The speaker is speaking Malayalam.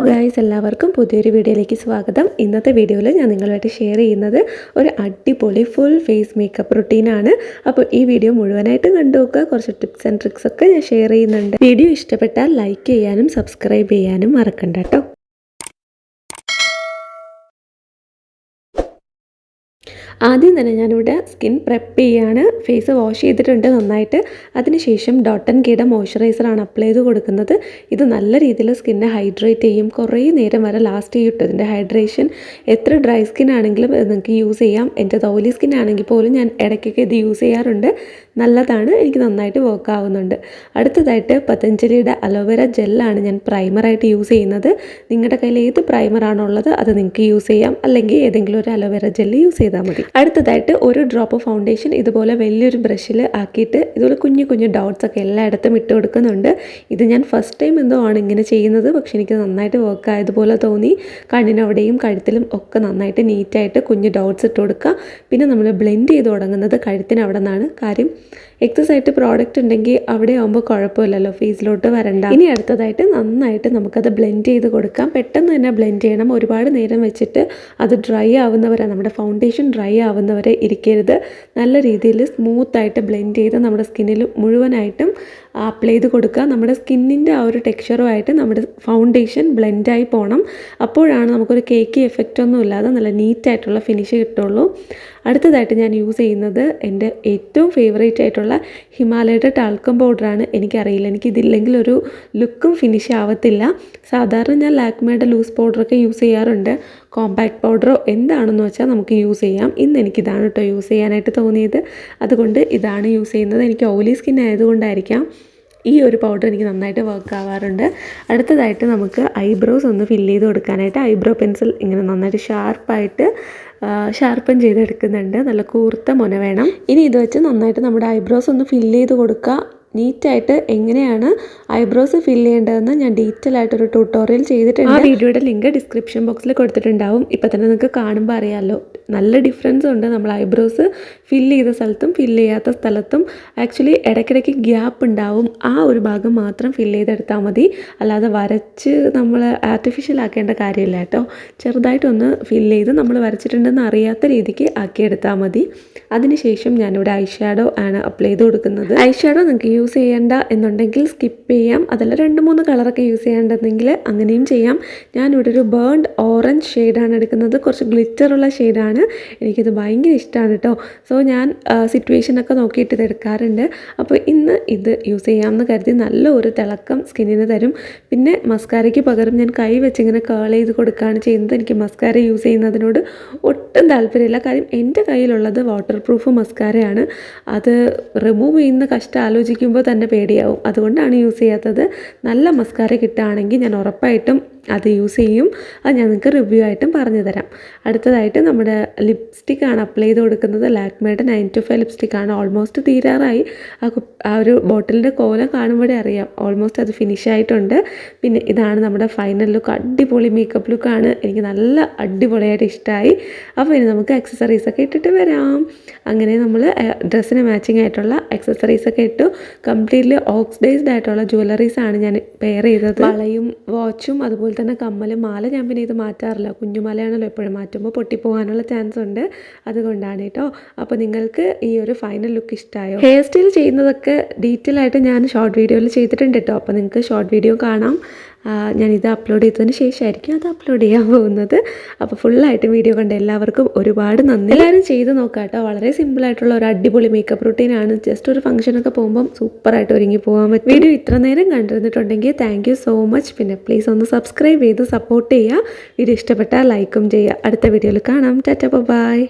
ഗൈസ്, എല്ലാവർക്കും പുതിയൊരു വീഡിയോയിലേക്ക് സ്വാഗതം. ഇന്നത്തെ വീഡിയോയിൽ ഞാൻ നിങ്ങളുമായിട്ട് ഷെയർ ചെയ്യുന്നത് ഒരു അടിപൊളി ഫുൾ ഫേസ് മേക്കപ്പ് റുട്ടീനാണ്. അപ്പോൾ ഈ വീഡിയോ മുഴുവനായിട്ട് കണ്ടു നോക്കുക. കുറച്ച് ടിപ്സ് ആൻഡ് ട്രിക്സ് ഒക്കെ ഞാൻ ഷെയർ ചെയ്യുന്നുണ്ട്. വീഡിയോ ഇഷ്ടപ്പെട്ടാൽ ലൈക്ക് ചെയ്യാനും സബ്സ്ക്രൈബ് ചെയ്യാനും മറക്കണ്ട കേട്ടോ. ആദ്യം തന്നെ ഞാനിവിടെ സ്കിൻ പ്രെപ്പ് ചെയ്യാണ്. ഫേസ് വാഷ് ചെയ്തിട്ടുണ്ട് നന്നായിട്ട്. അതിനുശേഷം ഡോട്ട് ആൻഡ് കീയുടെ മോയ്സ്ചറൈസറാണ് അപ്ലൈ ചെയ്ത് കൊടുക്കുന്നത്. ഇത് നല്ല രീതിയിൽ സ്കിന്നെ ഹൈഡ്രേറ്റ് ചെയ്യും, കുറേ നേരം വരെ ലാസ്റ്റ് ചെയ്യും. ഇതിൻ്റെ ഹൈഡ്രേഷൻ എത്ര ഡ്രൈ സ്കിൻ ആണെങ്കിലും നിങ്ങൾക്ക് യൂസ് ചെയ്യാം. എൻ്റെ ഓയിലി സ്കിൻ ആണെങ്കിൽ പോലും ഞാൻ ഇടയ്ക്കൊക്കെ ഇത് യൂസ് ചെയ്യാറുണ്ട്. നല്ലതാണ്, എനിക്ക് നന്നായിട്ട് വർക്ക് ആവുന്നുണ്ട്. അടുത്തതായിട്ട് പതഞ്ജലിയുടെ അലോവേര ജെല്ലാണ് ഞാൻ പ്രൈമറായിട്ട് യൂസ് ചെയ്യുന്നത്. നിങ്ങളുടെ കയ്യിൽ ഏത് പ്രൈമറാണോ ഉള്ളത് അത് നിങ്ങൾക്ക് യൂസ് ചെയ്യാം, അല്ലെങ്കിൽ ഏതെങ്കിലും ഒരു അലോവേര ജെല്ല് യൂസ് ചെയ്താൽ മതി. അടുത്തതായിട്ട് ഒരു ഡ്രോപ്പ് ഫൗണ്ടേഷൻ ഇതുപോലെ വലിയൊരു ബ്രഷിൽ ആക്കിയിട്ട് ഇതുപോലെ കുഞ്ഞു കുഞ്ഞു ഡോട്ട്സ് ഒക്കെ എല്ലായിടത്തും ഇട്ട് കൊടുക്കുന്നുണ്ട്. ഇത് ഞാൻ ഫസ്റ്റ് ടൈം എന്തോ ആണ് ഇങ്ങനെ ചെയ്യുന്നത്, പക്ഷെ എനിക്ക് നന്നായിട്ട് വർക്ക് ആയതുപോലെ തോന്നി. കണ്ണിനവിടെയും കഴുത്തിലും ഒക്കെ നന്നായിട്ട് നീറ്റായിട്ട് കുഞ്ഞു ഡോട്ട്സ് ഇട്ട് കൊടുക്കുക. പിന്നെ നമ്മൾ ബ്ലെൻഡ് ചെയ്ത് തുടങ്ങുന്നത് കഴുത്തിന് അവിടെ നിന്നാണ്. കാര്യം എക്സസ് ആയിട്ട് പ്രോഡക്റ്റ് ഉണ്ടെങ്കിൽ അവിടെ ആകുമ്പോൾ കുഴപ്പമില്ലല്ലോ, ഫേസിലോട്ട് വരണ്ട. ഇനി അടുത്തതായിട്ട് നന്നായിട്ട് നമുക്കത് ബ്ലെൻഡ് ചെയ്ത് കൊടുക്കാം. പെട്ടെന്ന് തന്നെ ബ്ലെൻഡ് ചെയ്യണം. ഒരുപാട് നേരം വെച്ചിട്ട് അത് ഡ്രൈ ആവുന്നവരെ, നമ്മുടെ ഫൗണ്ടേഷൻ ഡ്രൈ ആവുന്നവരെ ഇരിക്കരുത്. നല്ല രീതിയിൽ സ്മൂത്തായിട്ട് ബ്ലെൻഡ് ചെയ്ത് നമ്മുടെ സ്കിന്നിൽ മുഴുവനായിട്ടും അപ്ലൈ ചെയ്ത് കൊടുക്കുക. നമ്മുടെ സ്കിന്നിൻ്റെ ആ ഒരു ടെക്സ്ചറുമായിട്ട് നമ്മുടെ ഫൗണ്ടേഷൻ ബ്ലെൻഡായി പോകണം. അപ്പോഴാണ് നമുക്കൊരു കേക്കി എഫക്റ്റ് ഒന്നും ഇല്ലാതെ നല്ല നീറ്റായിട്ടുള്ള ഫിനിഷ് കിട്ടുള്ളൂ. അടുത്തതായിട്ട് ഞാൻ യൂസ് ചെയ്യുന്നത് എൻ്റെ ഏറ്റവും ഫേവറേറ്റ് ആയിട്ടുള്ള ഹിമാലയയുടെ ടാൽക്കം പൗഡറാണ്. എനിക്കറിയില്ല, എനിക്കിതില്ലെങ്കിൽ ഒരു ലുക്കും ഫിനിഷ് ആവത്തില്ല. സാധാരണ ഞാൻ ലാക്മേയുടെ ലൂസ് പൗഡറൊക്കെ യൂസ് ചെയ്യാറുണ്ട്. കോമ്പാക്ട് പൗഡറോ എന്താണെന്ന് വെച്ചാൽ നമുക്ക് യൂസ് ചെയ്യാം. ഇന്ന് എനിക്കിതാണ് കേട്ടോ യൂസ് ചെയ്യാനായിട്ട് തോന്നിയത്. അതുകൊണ്ട് ഇതാണ് യൂസ് ചെയ്യുന്നത്. എനിക്ക് ഓയിലി സ്കിൻ ആയതുകൊണ്ടായിരിക്കാം ഈ ഒരു പൗഡർ എനിക്ക് നന്നായിട്ട് വർക്ക് ആവാറുണ്ട്. അടുത്തതായിട്ട് നമുക്ക് ഐബ്രോസ് ഒന്ന് ഫില്ല് ചെയ്ത് കൊടുക്കാനായിട്ട് ഐബ്രോ പെൻസിൽ ഇങ്ങനെ നന്നായിട്ട് ഷാർപ്പായിട്ട് ഷാർപ്പൻ ചെയ്തെടുക്കുന്നുണ്ട്. നല്ല കൂർത്ത മുന വേണം. ഇനി ഇത് വെച്ച് നന്നായിട്ട് നമ്മുടെ ഐബ്രോസ് ഒന്ന് ഫില്ല് ചെയ്ത് കൊടുക്കുക. നീറ്റായിട്ട് എങ്ങനെയാണ് ഐബ്രോസ് ഫില്ല് ചെയ്യേണ്ടതെന്ന് ഞാൻ ഡീറ്റെയിൽ ആയിട്ടൊരു ട്യൂട്ടോറിയൽ ചെയ്തിട്ടുണ്ട്. ആ വീഡിയോയുടെ ലിങ്ക് ഡിസ്ക്രിപ്ഷൻ ബോക്സിൽ കൊടുത്തിട്ടുണ്ടാവും. ഇപ്പം തന്നെ നിങ്ങൾക്ക് കാണുമ്പോൾ അറിയാമല്ലോ, നല്ല ഡിഫറൻസ് ഉണ്ട് നമ്മൾ ഐബ്രോസ് ഫില്ല് ചെയ്ത സ്ഥലത്തും ഫില്ല് ചെയ്യാത്ത സ്ഥലത്തും. ആക്ച്വലി ഇടയ്ക്കിടയ്ക്ക് ഗ്യാപ്പ് ഉണ്ടാവും. ആ ഒരു ഭാഗം മാത്രം ഫില്ല് ചെയ്തെടുത്താൽ മതി, അല്ലാതെ വരച്ച് നമ്മൾ ആർട്ടിഫിഷ്യൽ ആക്കേണ്ട കാര്യമില്ല കേട്ടോ. ചെറുതായിട്ടൊന്ന് ഫില്ല് ചെയ്ത് നമ്മൾ വരച്ചിട്ടുണ്ടെന്ന് അറിയാത്ത രീതിക്ക് ആക്കിയെടുത്താൽ മതി. അതിനുശേഷം ഞാനിവിടെ ഐ ഷാഡോ ആണ് അപ്ലൈ ചെയ്ത് കൊടുക്കുന്നത്. ഐ ഷാഡോ നിങ്ങൾക്ക് യൂസ് ചെയ്യേണ്ട എന്നുണ്ടെങ്കിൽ സ്കിപ്പ് ചെയ്യാം. അതല്ല 2-3 കളറൊക്കെ യൂസ് ചെയ്യേണ്ടതെങ്കിൽ അങ്ങനെയും ചെയ്യാം. ഞാനിവിടെ ഒരു ബേൺഡ് ഓറഞ്ച് ഷെയ്ഡാണ് എടുക്കുന്നത്. കുറച്ച് ഗ്ലിറ്ററുള്ള ഷെയ്ഡാണ്. എനിക്കിത് ഭയങ്കര ഇഷ്ടമാണ് കേട്ടോ. സോ ഞാൻ സിറ്റുവേഷനൊക്കെ നോക്കിയിട്ട് ഇത് എടുക്കാറുണ്ട്. അപ്പോൾ ഇന്ന് ഇത് യൂസ് ചെയ്യാമെന്ന് കരുതി നല്ല ഒരു തിളക്കം സ്കിന്നിന് തരും. പിന്നെ മസ്കാരയ്ക്ക് പകരം ഞാൻ കൈ വെച്ചിങ്ങനെ കേൾ ചെയ്ത് കൊടുക്കുകയാണ് ചെയ്യുന്നത്. എനിക്ക് മസ്കാര യൂസ് ചെയ്യുന്നതിനോട് ഒട്ടും താല്പര്യമില്ല. കാര്യം എൻ്റെ കയ്യിലുള്ളത് വാട്ടർ പ്രൂഫ് മസ്കാരയാണ്. അത് റിമൂവ് ചെയ്യുന്ന കഷ്ടം ആലോചിക്കുമ്പോൾ തന്നെ പേടിയാവും. അതുകൊണ്ടാണ് യൂസ് ചെയ്യാത്തത്. നല്ല മസ്കാര കിട്ടുകയാണെങ്കിൽ ഞാൻ ഉറപ്പായിട്ടും അത് യൂസ് ചെയ്യും. അത് ഞാൻ നിങ്ങൾക്ക് റിവ്യൂ ആയിട്ടും പറഞ്ഞു തരാം. അടുത്തതായിട്ട് നമ്മുടെ ലിപ്സ്റ്റിക്കാണ് അപ്ലൈ ചെയ്ത് കൊടുക്കുന്നത്. ലാക്മേയുടെ 925 ലിപ്സ്റ്റിക്കാണ്. ഓൾമോസ്റ്റ് തീരാറായി. ആ ഒരു ബോട്ടിലിൻ്റെ കോലം കാണുമ്പോഴേ അറിയാം ഓൾമോസ്റ്റ് അത് ഫിനിഷ് ആയിട്ടുണ്ട്. പിന്നെ ഇതാണ് നമ്മുടെ ഫൈനൽ ലുക്ക്. അടിപൊളി മേക്കപ്പ് ലുക്കാണ്. എനിക്ക് നല്ല അടിപൊളിയായിട്ട് ഇഷ്ടമായി. അപ്പോൾ ഇനി നമുക്ക് ആക്സസറീസൊക്കെ ഇട്ടിട്ട് വരാം. അങ്ങനെ നമ്മൾ ഡ്രസ്സിന് മാച്ചിങ് ആയിട്ടുള്ള ആക്സസറീസൊക്കെ ഇട്ടു. കംപ്ലീറ്റ്ലി ഓക്സിഡൈസ്ഡ് ആയിട്ടുള്ള ജ്വല്ലറീസാണ് ഞാൻ പെയർ ചെയ്തത്. വളയും വാച്ചും അതുപോലെ തന്നെ കമ്മലും. മാല ഞാൻ പിന്നെ ഇത് മാറ്റാറില്ല. കുഞ്ഞുമാലയാണല്ലോ എപ്പോഴും മാറ്റുമ്പോൾ പൊട്ടിപ്പോകാനുള്ള ചാൻസ് ഉണ്ട്. അതുകൊണ്ടാണ് കേട്ടോ. അപ്പോൾ നിങ്ങൾക്ക് ഈ ഒരു ഫൈനൽ ലുക്ക് ഇഷ്ടമായോ? ഹെയർ സ്റ്റൈൽ ചെയ്യുന്നതൊക്കെ ഡീറ്റെയിൽ ആയിട്ട് ഞാൻ ഷോർട്ട് വീഡിയോയിൽ ചെയ്തിട്ടുണ്ട് കേട്ടോ. അപ്പോൾ നിങ്ങൾക്ക് ഷോർട്ട് വീഡിയോ കാണാം. ഞാനിത് അപ്ലോഡ് ചെയ്തതിന് ശേഷമായിരിക്കും അത് അപ്ലോഡ് ചെയ്യാൻ പോകുന്നത്. അപ്പോൾ ഫുള്ളായിട്ട് വീഡിയോ കണ്ട എല്ലാവർക്കും ഒരുപാട് നന്ദി. എല്ലാവരും ചെയ്ത് നോക്കാം കേട്ടോ. വളരെ സിമ്പിളായിട്ടുള്ള ഒരു അടിപൊളി മേക്കപ്പ് റുട്ടീനാണ്. ജസ്റ്റ് ഒരു ഫംഗ്ഷനൊക്കെ പോകുമ്പം സൂപ്പറായിട്ട് ഒരുങ്ങി പോകാൻ പറ്റും. വീഡിയോ ഇത്ര നേരം കണ്ടിരുന്നിട്ടുണ്ടെങ്കിൽ താങ്ക് യു സോ മച്ച്. പിന്നെ പ്ലീസ് ഒന്ന് സബ്സ്ക്രൈബ് ചെയ്ത് സപ്പോർട്ട് ചെയ്യുക. വീഡിയോ ഇഷ്ടപ്പെട്ടാൽ ലൈക്കും ചെയ്യുക. അടുത്ത വീഡിയോയിൽ കാണാം. Tata bye.